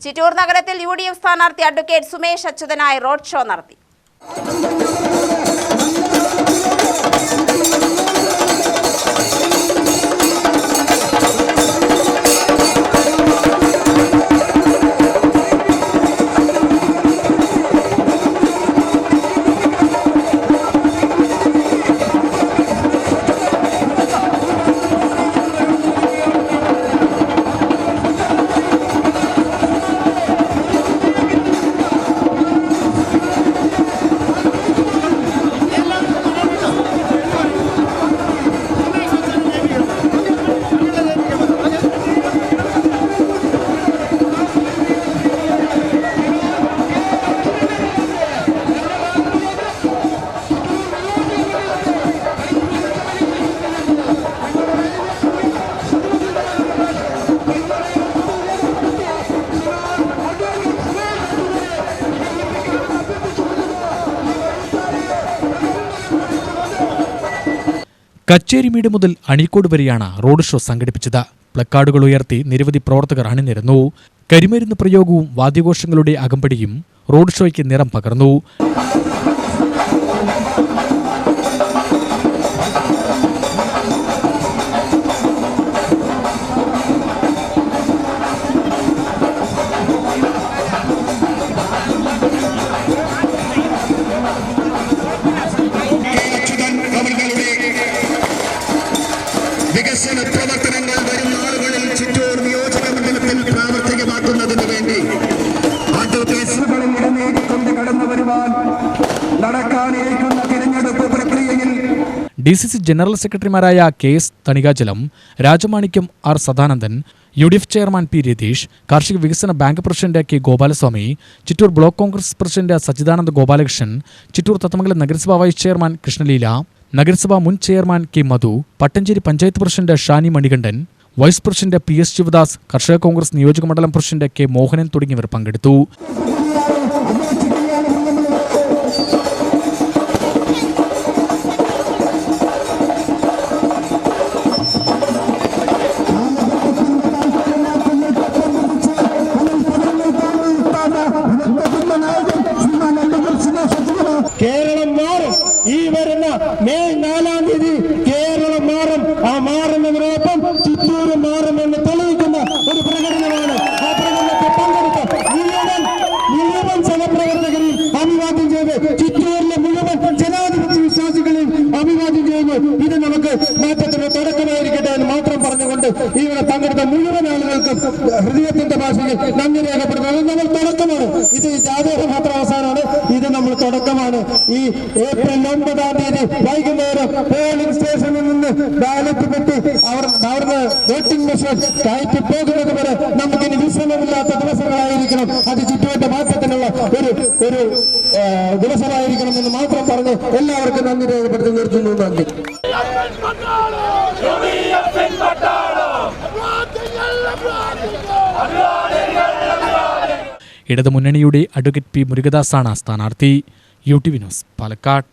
ചിറ്റൂർ നഗരത്തിൽ UDF സ്ഥാനാർത്ഥി advocate Sumesh അച്യുതനായി road show നടത്തി. കച്ചേരിമേട് മുതൽ അഴീക്കോട് വരെയാണ് റോഡ് ഷോ സംഘടിപ്പിച്ചത്. പ്ലക്കാർഡുകൾ ഉയർത്തി നിരവധി പ്രവർത്തകർ അണിനിരന്നു. കരിമരുന്ന് പ്രയോഗവും വാദ്യഘോഷങ്ങളുടെ അകമ്പടിയും റോഡ് ഷോയ്ക്ക് നിറം പകർന്നു. വികസന പ്രവർത്തനങ്ങൾ വരും നാളുകളിൽ ചിറ്റൂർ നിയോജക മണ്ഡലത്തിൽ പ്രാവർത്തികമാക്കുന്നതിന് വേണ്ടി അഡ്വക്കേറ്റുകളിൽ ഇടനേടിക്കൊണ്ട് കടന്നു വരുവാൻ നടക്കാനിരിക്കുന്ന തിരഞ്ഞെടുപ്പ് പ്രക്രിയയിൽ DCC ജനറൽ സെക്രട്ടറിമാരായ KS Thanikachalam, Rajamanickam R Sadanandan, UDF chairman P Ratheesh, കാർഷിക വികസന bank president K Gopalaswamy, Chittur block Congress president Sachidananda Gopalakrishnan, Chittur Thathamangalam നഗരസഭാ വൈസ് ചെയർമാൻ കൃഷ്ണലീല, നഗരസഭാ മുൻ chairman K Madhu, Pattanchery panchayat president Shani Manikandan, vice president PS Sivadas, കർഷക കോൺഗ്രസ് നിയോജക മണ്ഡലം പ്രസിഡന്റ് K മോഹനൻ തുടങ്ങിയവർ പങ്കെടുത്തു. കേരളം മാറും. ഈ വരുന്ന മെയ് 4-ാം തീയതി കേരളം മാറും. ആ മാറുന്നതിനൊപ്പം ചിറ്റൂർ മാറുമെന്ന് തെളിയിക്കുന്ന ഒരു പ്രകടനമാണ്. ആ പ്രകടനത്തിൽ പങ്കെടുത്ത മുഴുവൻ സഹപ്രവർത്തകരെയും അഭിവാദ്യം ചെയ്ത്, ചിറ്റൂരിലെ മുഴുവൻ ജനാധിപത്യ വിശ്വാസികളെയും അഭിവാദ്യം ചെയ്യുന്നു. ഇത് നമുക്ക് മാറ്റത്തിന് തുടക്കമായിരിക്കട്ടെ എന്ന് മാത്രം പറഞ്ഞുകൊണ്ട് ഇവിടെ പങ്കെടുത്ത മുഴുവൻ ആളുകൾക്കും ഹൃദയത്തിന്റെ ഭാഷയിൽ നന്ദി രേഖപ്പെടുത്തുന്നത്. നമ്മൾ തുടക്കമാണ്. ഇത് ജാഥയുടെ മാത്രം അവസാനമാണ്. ഇത് നമ്മൾ തുടക്കമാണ്. ഈ ഏപ്രിൽ 9-ാം തീയതി വൈകുന്നേരം പോളിംഗ് സ്റ്റേഷനിൽ നിന്ന് ബാലറ്റ് പെട്ടി അവിടുന്ന് വോട്ടിംഗ് മെഷീൻ കയറ്റി പോകുന്നത് വരെ നമുക്കിനി വിശ്രമമില്ലാത്ത ദിവസങ്ങളായിരിക്കണം. അത് ചുറ്റുവട്ട മാറ്റത്തിനുള്ള ഒരു ദിവസമായിരിക്കണം എന്ന് മാത്രം പറഞ്ഞ് എല്ലാവർക്കും നന്ദി രേഖപ്പെടുത്തി നിർത്തുന്നു. നന്ദി. ഇടതുമുന്നണിയുടെ അഡ്വക്കേറ്റ് P മുരുകദാസാണ് സ്ഥാനാർത്ഥി. UTV news, Palakkad.